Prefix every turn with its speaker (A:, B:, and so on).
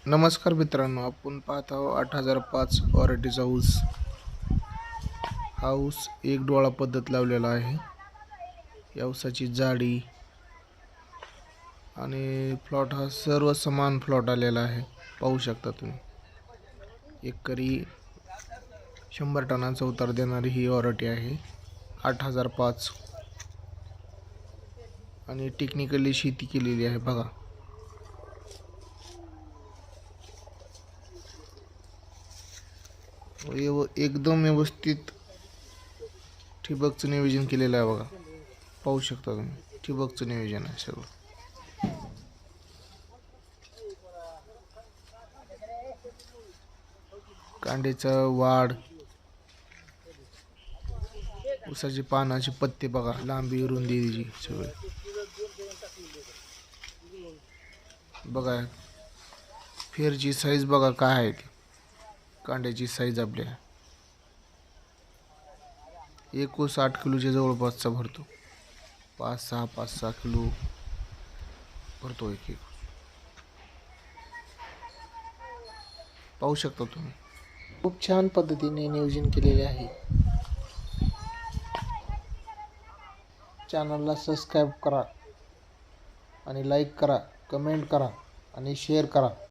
A: नमस्कार मित्रांनो, आपण पाहत आहोत 8005 व्हरायटीचा ऊस. हा ऊस एक डोळा पद्धत लावलेला आहे. या ऊसाची जाडी आणि प्लॉट हा सर्व समान प्लॉट आलेला आहे. पाहू शकता तुम्ही. एकरी 100 टनाचा उतार देणारी ही व्हरायटी आहे 8005 आणि टेक्निकली शेती केलेली आहे. बघा, एकदम व्यवस्थित ठिबकचं नियोजन केलेलं आहे. बघा, पाहू शकता तुम्ही, ठिबकचं नियोजन आहे सगळं. कांड्याचा वाढ, ऊसाची पानाची पत्ते बघा, लांबी रुंदी सगळे बघा. फेरची साईज बघा काय आहे ती. कांड्याची साईज आपल्या एक ऊस 8 किलोच्या जवळपासचा भरतो. 5-6 किलो भरतो एक. पाहू शकता तुम्ही, खूप छान पद्धतीने नियोजन केलेले आहे. चॅनलला सबस्क्राईब करा आणि लाईक करा, कमेंट करा आणि शेअर करा.